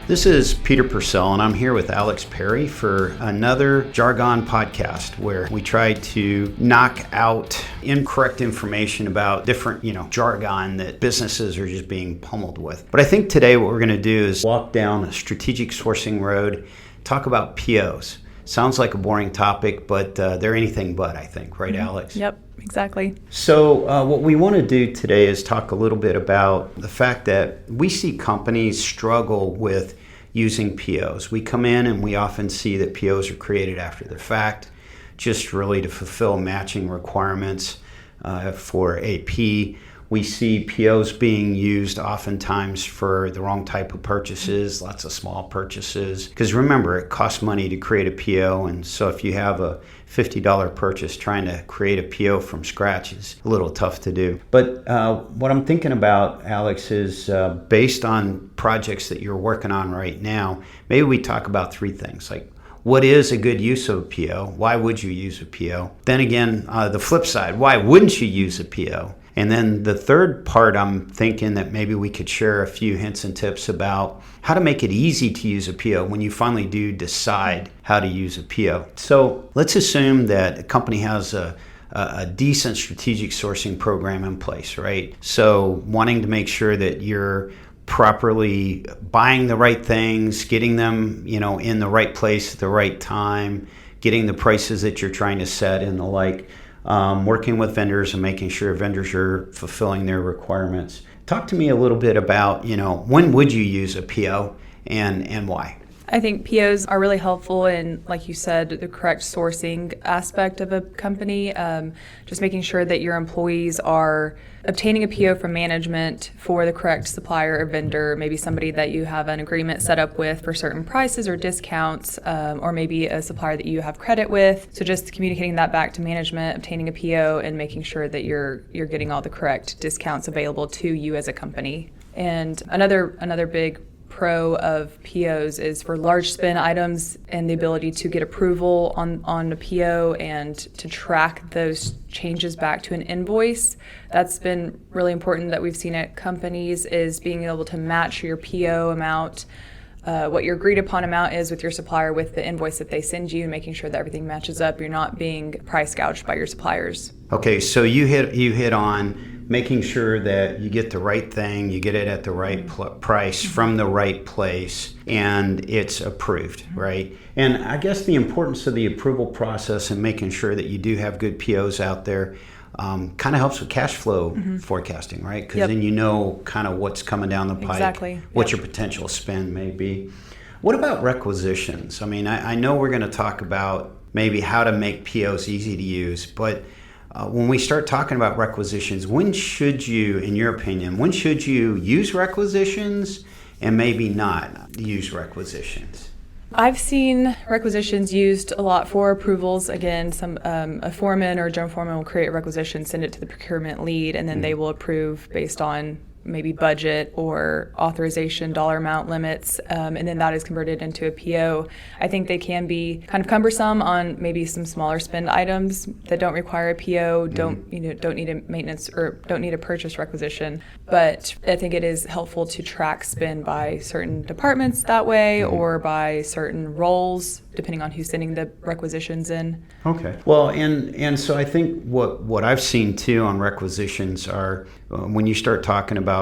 This is Peter Purcell, and I'm here with Alex Perry for another Jargon podcast where we try to knock out incorrect information about different, jargon that businesses are just being pummeled with. But I think today what we're going to do is walk down a strategic sourcing road, talk about POs. Sounds like a boring topic, but they're anything but, I think. Right, Alex? Yep, exactly. So what we want to do today is talk a little bit about the fact that we see companies struggle with using POs. We come in and we often see that POs are created after the fact, just really to fulfill matching requirements for AP. We see POs being used oftentimes for the wrong type of purchases, lots of small purchases. Because remember, it costs money to create a PO, and so if you have a $50 purchase, trying to create a PO from scratch is a little tough to do. But what I'm thinking about, Alex, is based on projects that you're working on right now, maybe we talk about three things, like what is a good use of a PO? Why would you use a PO? Then again, the flip side, why wouldn't you use a PO? And then the third part, I'm thinking that maybe we could share a few hints and tips about how to make it easy to use a PO when you finally do decide how to use a PO. So let's assume that a company has a decent strategic sourcing program in place, right? So wanting to make sure that you're properly buying the right things, getting them, in the right place at the right time, getting the prices that you're trying to set and the like. Working with vendors and making sure vendors are fulfilling their requirements. Talk to me a little bit about, when would you use a PO and why? I think POs are really helpful in, like you said, the correct sourcing aspect of a company. Just making sure that your employees are obtaining a PO from management for the correct supplier or vendor, maybe somebody that you have an agreement set up with for certain prices or discounts, or maybe a supplier that you have credit with. So just communicating that back to management, obtaining a PO, and making sure that you're getting all the correct discounts available to you as a company. And another big pro of POs is for large spend items and the ability to get approval on a PO and to track those changes back to an invoice. That's been really important that we've seen at companies, is being able to match your PO amount, what your agreed upon amount is with your supplier with the invoice that they send you, and making sure that everything matches up. You're not being price gouged by your suppliers. Okay, so you hit on making sure that you get the right thing, you get it at the right price from the right place, and it's approved, right? And I guess the importance of the approval process and making sure that you do have good POs out there kind of helps with cash flow forecasting, right? Because then you know kind of what's coming down the pipe, exactly. What your potential spend may be. What about requisitions? I mean, I know we're going to talk about maybe how to make POs easy to use, but when we start talking about requisitions, when should you, in your opinion, use requisitions and maybe not use requisitions? I've seen requisitions used a lot for approvals. Again, a foreman or a general foreman will create a requisition, send it to the procurement lead, and then they will approve based on maybe budget or authorization dollar amount limits, and then that is converted into a PO. I think they can be kind of cumbersome on maybe some smaller spend items that don't require a PO, don't need a maintenance or don't need a purchase requisition. But I think it is helpful to track spend by certain departments that way, or by certain roles, depending on who's sending the requisitions in. Okay. Well, and so I think what I've seen too on requisitions are when you start talking about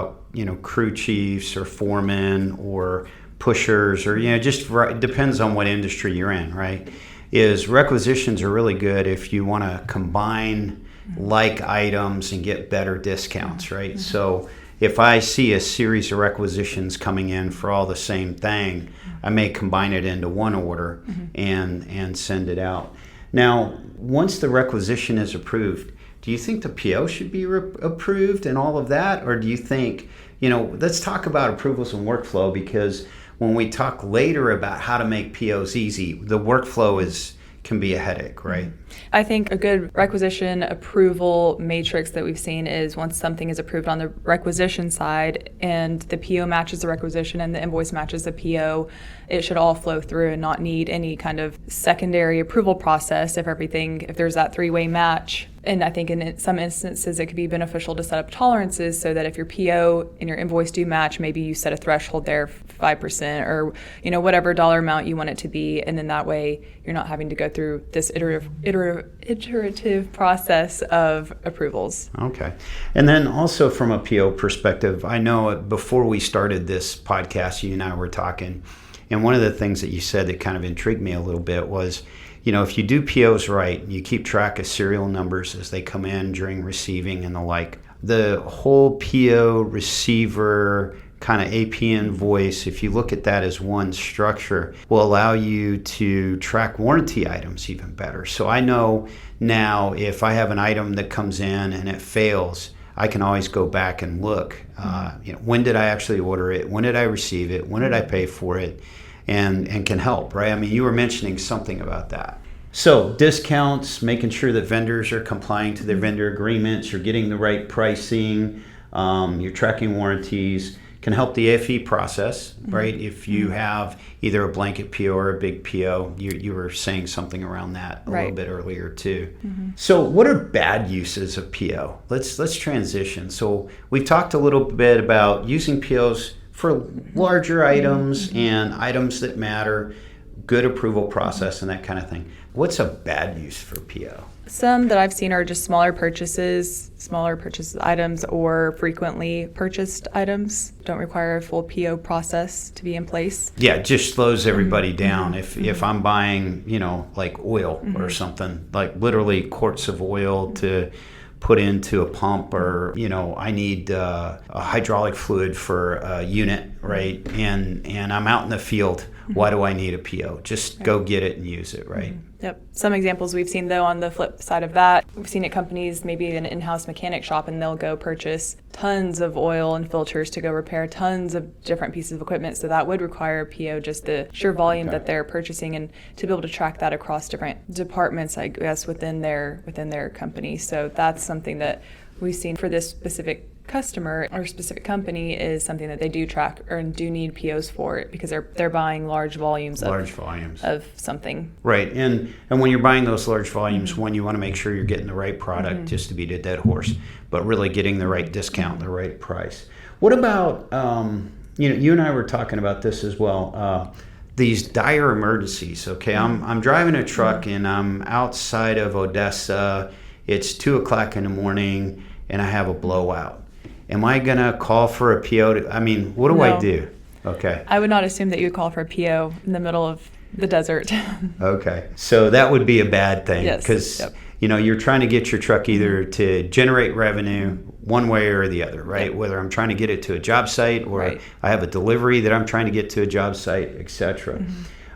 crew chiefs or foremen or pushers, or just depends on what industry you're in, right? Is requisitions are really good if you want to combine like items and get better discounts, right? Mm-hmm. So if I see a series of requisitions coming in for all the same thing, I may combine it into one order and send it out. Now, once the requisition is approved, do you think the PO should be approved and all of that? Or do you think, let's talk about approvals and workflow, because when we talk later about how to make POs easy, the workflow can be a headache, right? I think a good requisition approval matrix that we've seen is once something is approved on the requisition side and the PO matches the requisition and the invoice matches the PO, it should all flow through and not need any kind of secondary approval process if there's that three-way match. And I think in some instances, it could be beneficial to set up tolerances so that if your PO and your invoice do match, maybe you set a threshold there, 5% or, whatever dollar amount you want it to be. And then that way you're not having to go through this iterative process of approvals. Okay. And then also from a PO perspective, I know before we started this podcast, you and I were talking, and one of the things that you said that kind of intrigued me a little bit was, if you do POs right, you keep track of serial numbers as they come in during receiving and the like, the whole PO receiver kind of AP invoice, if you look at that as one structure, will allow you to track warranty items even better. So I know now if I have an item that comes in and it fails, I can always go back and look, when did I actually order it? When did I receive it? When did I pay for it? And can help, right? I mean, you were mentioning something about that. So discounts, making sure that vendors are complying to their vendor agreements, you're getting the right pricing, you're tracking warranties, can help the AFE process, right? If you have either a blanket PO or a big PO, you were saying something around that a little bit earlier too. So what are bad uses of PO? Let's transition. So we've talked a little bit about using POs for larger items and items that matter, good approval process and that kind of thing. What's a bad use for PO? Some that I've seen are just smaller purchase items or frequently purchased items. Don't require a full PO process to be in place. Yeah, it just slows everybody down. If I'm buying, like oil or something, like literally quarts of oil to put into a pump, or I need a hydraulic fluid for a unit, right? And I'm out in the field. Why do I need a PO? Just go get it and use it, right? Yep. Some examples we've seen, though, on the flip side of that, we've seen at companies, maybe an in-house mechanic shop, and they'll go purchase tons of oil and filters to go repair tons of different pieces of equipment. So that would require a PO, just the sheer volume that they're purchasing, and to be able to track that across different departments, I guess, within their company. So that's something that we've seen for this specific customer or specific company is something that they do track or do need POs for it, because they're buying large volumes of something. Right. And when you're buying those large volumes, one, you want to make sure you're getting the right product, just to beat a dead horse, but really getting the right discount, the right price. What about, you and I were talking about this as well, these dire emergencies. Okay, I'm driving a truck and I'm outside of Odessa. It's 2:00 in the morning and I have a blowout. Am I going to call for a PO? What do I do? Okay. I would not assume that you would call for a PO in the middle of the desert. Okay. So that would be a bad thing, because you're trying to get your truck either to generate revenue one way or the other, right? Whether I'm trying to get it to a job site or I have a delivery that I'm trying to get to a job site, etc.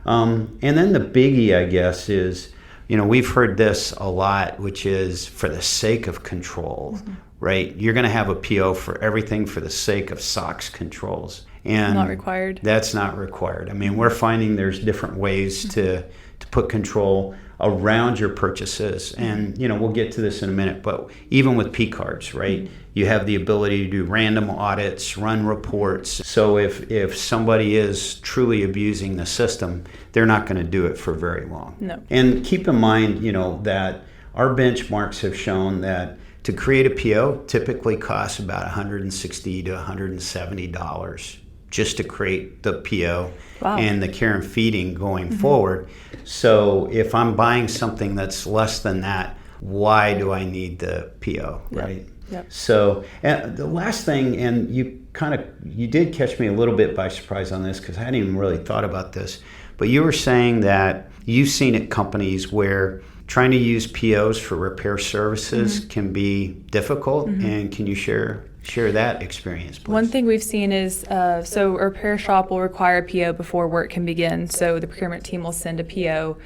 And then the biggie, I guess, is, we've heard this a lot, which is for the sake of control, right? You're going to have a PO for everything for the sake of SOX controls. And not required. That's not required. We're finding there's different ways to put control around your purchases. And, we'll get to this in a minute, but even with P cards, right? You have the ability to do random audits, run reports. So if somebody is truly abusing the system, they're not going to do it for very long. No. And keep in mind, that our benchmarks have shown that to create a PO typically costs about $160 to $170 just to create the PO and the care and feeding going forward. So if I'm buying something that's less than that, why do I need the PO, right? Yep. So the last thing, and you did catch me a little bit by surprise on this, because I hadn't even really thought about this, but you were saying that you've seen at companies where trying to use POs for repair services can be difficult, and can you share that experience, please? One thing we've seen is, so a repair shop will require a PO before work can begin. So the procurement team will send a PO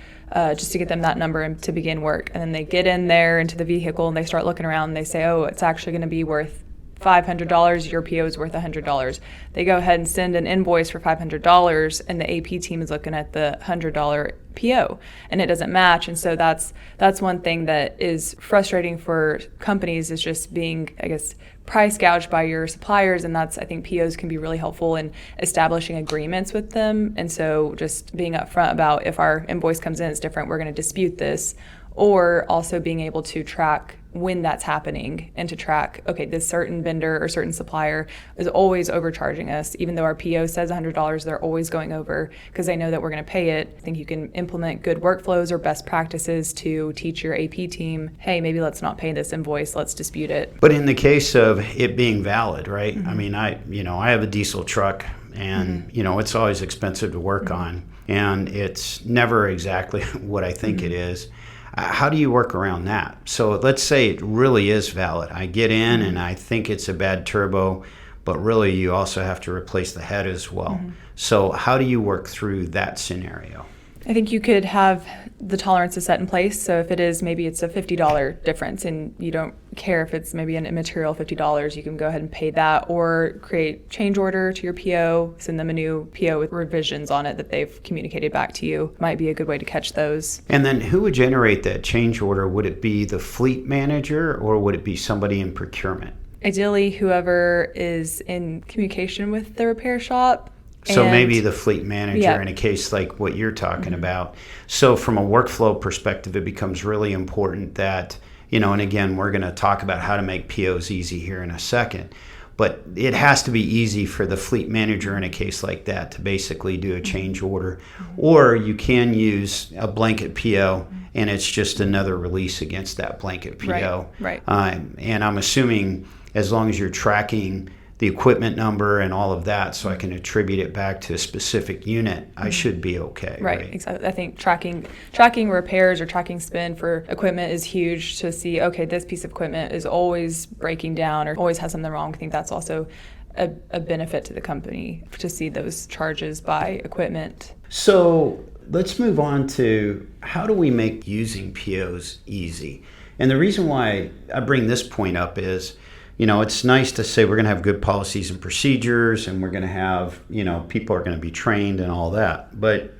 just to get them that number to begin work. And then they get in there into the vehicle and they start looking around and they say, oh, it's actually going to be worth $500, your PO is worth $100. They go ahead and send an invoice for $500, and the AP team is looking at the $100 PO and it doesn't match. And so that's one thing that is frustrating for companies, is just being, I guess, price gouged by your suppliers. And I think POs can be really helpful in establishing agreements with them. And so just being upfront about, if our invoice comes in, it's different, we're going to dispute this. Or also being able to track when that's happening, and to track, okay, this certain vendor or certain supplier is always overcharging us. Even though our PO says $100, they're always going over because they know that we're going to pay it. I think you can implement good workflows or best practices to teach your AP team, hey, maybe let's not pay this invoice, let's dispute it. But in the case of it being valid, right? I mean, I have a diesel truck, and it's always expensive to work on, and it's never exactly what I think it is. How do you work around that? So let's say it really is valid. I get in and I think it's a bad turbo, but really you also have to replace the head as well. So how do you work through that scenario? I think you could have the tolerances set in place. So if maybe it's a $50 difference and you don't care if it's maybe an immaterial $50, you can go ahead and pay that, or create change order to your PO, send them a new PO with revisions on it that they've communicated back to you. Might be a good way to catch those. And then who would generate that change order? Would it be the fleet manager, or would it be somebody in procurement? Ideally, whoever is in communication with the repair shop. So maybe the fleet manager in a case like what you're talking about. So from a workflow perspective, it becomes really important that, and again, we're going to talk about how to make POs easy here in a second, but it has to be easy for the fleet manager in a case like that to basically do a change order. Or you can use a blanket PO, and it's just another release against that blanket PO. Right. And I'm assuming as long as you're tracking the equipment number and all of that, so I can attribute it back to a specific unit, I should be okay. Right, exactly. I think tracking repairs or tracking spend for equipment is huge, to see, okay, this piece of equipment is always breaking down or always has something wrong. I think that's also a benefit to the company, to see those charges by equipment. So let's move on to, how do we make using POs easy? And the reason why I bring this point up is, it's nice to say we're going to have good policies and procedures, and we're going to have, people are going to be trained and all that. But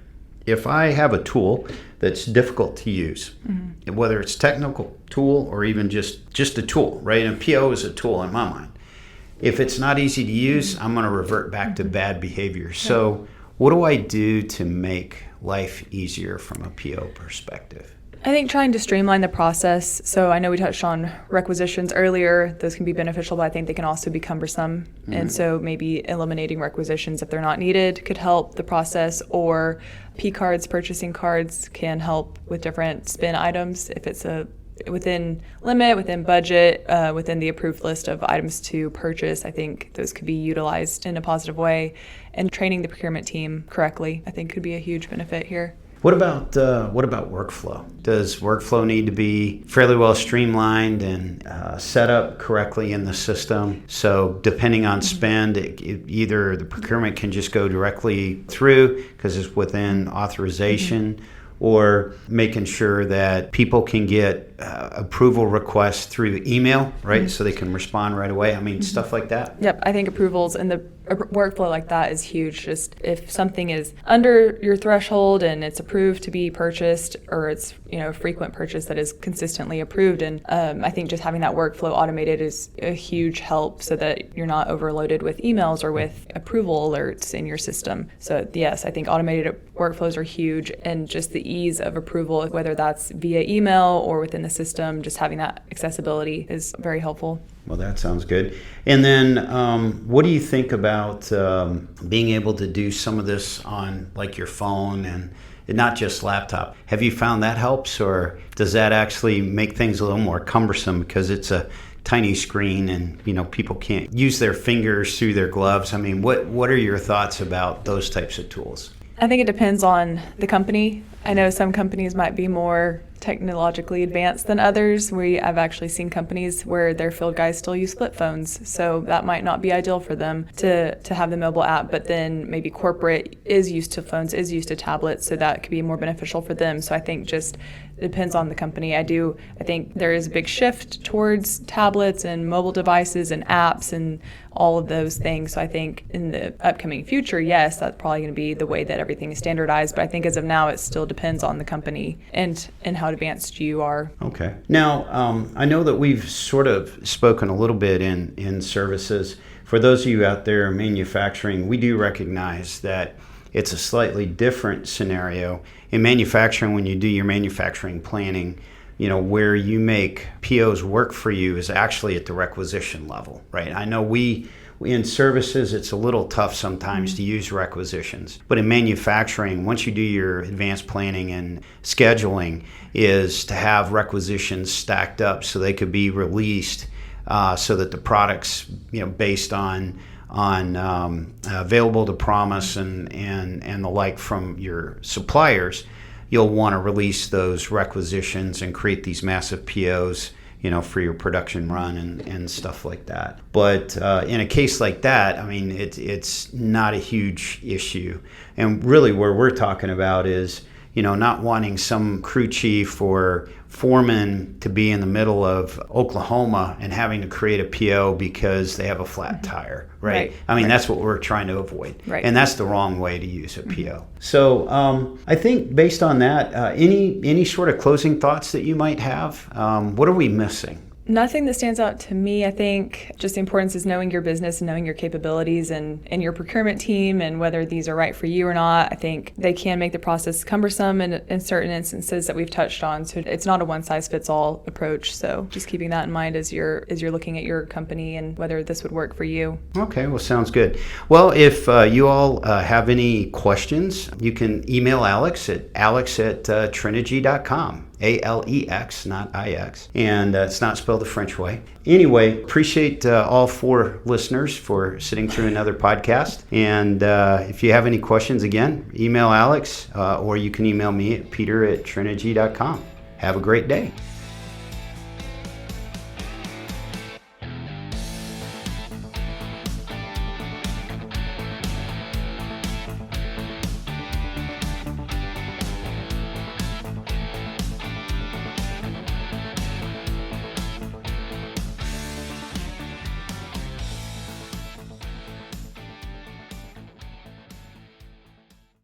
if I have a tool that's difficult to use, whether it's technical tool or even just a tool, right? And a PO is a tool in my mind. If it's not easy to use, I'm going to revert back to bad behavior. So what do I do to make life easier from a PO perspective? I think trying to streamline the process. So I know we touched on requisitions earlier. Those can be beneficial, but I think they can also be cumbersome. And so maybe eliminating requisitions if they're not needed could help the process, or P cards, purchasing cards, can help with different spend items. If it's within limit, within budget, within the approved list of items to purchase, I think those could be utilized in a positive way. And training the procurement team correctly, I think, could be a huge benefit here. What about workflow? Does workflow need to be fairly well streamlined and set up correctly in the system? So depending on spend, either the procurement can just go directly through because it's within authorization, or making sure that people can get approval requests through email, right? So they can respond right away. I mean, stuff like that. Yep, I think approvals and the workflow like that is huge. Just if something is under your threshold and it's approved to be purchased, or it's a frequent purchase that is consistently approved, and I think just having that workflow automated is a huge help, so that you're not overloaded with emails or with approval alerts in your system. So yes, I think automated workflows are huge, and just the ease of approval, whether that's via email or within the system, just having that accessibility is very helpful. Well, that sounds good. And then what do you think about being able to do some of this on like your phone and not just laptop? Have you found that helps, or does that actually make things a little more cumbersome because it's a tiny screen and people can't use their fingers through their gloves? I mean, what are your thoughts about those types of tools? I think it depends on the company. I know some companies might be more technologically advanced than others. I've actually seen companies where their field guys still use flip phones, so that might not be ideal for them to have the mobile app, but then maybe corporate is used to phones, is used to tablets, so that could be more beneficial for them. So I think just it depends on the company. I think there is a big shift towards tablets and mobile devices and apps and all of those things. So I think in the upcoming future, yes, that's probably going to be the way that everything is standardized, but I think as of now, it's still depends on the company and how advanced you are. Okay. Now, I know that we've sort of spoken a little bit in services. For those of you out there in manufacturing, we do recognize that it's a slightly different scenario. In manufacturing, when you do your manufacturing planning, where you make POs work for you is actually at the requisition level, right? I know in services, it's a little tough sometimes to use requisitions. But in manufacturing, once you do your advanced planning and scheduling, is to have requisitions stacked up so they could be released so that the products, based on available to promise and the like from your suppliers, you'll want to release those requisitions and create these massive POs, for your production run and stuff like that. But in a case like that, I mean, it's not a huge issue. And really where we're talking about is, not wanting some crew chief or foreman to be in the middle of Oklahoma and having to create a PO because they have a flat tire, right? I mean, that's what we're trying to avoid. Right. And that's the wrong way to use a PO. So I think based on that, any sort of closing thoughts that you might have? What are we missing? Nothing that stands out to me. I think just the importance is knowing your business and knowing your capabilities and your procurement team and whether these are right for you or not. I think they can make the process cumbersome in certain instances that we've touched on. So it's not a one-size-fits-all approach. So just keeping that in mind as you're looking at your company and whether this would work for you. Okay, well, sounds good. Well, if you all have any questions, you can email Alex at trinergy.com. ALEX, not IX. And it's not spelled the French way. Anyway, appreciate all 4 listeners for sitting through another podcast. And if you have any questions, again, email Alex or you can email me at peter@trinergy.com. Have a great day.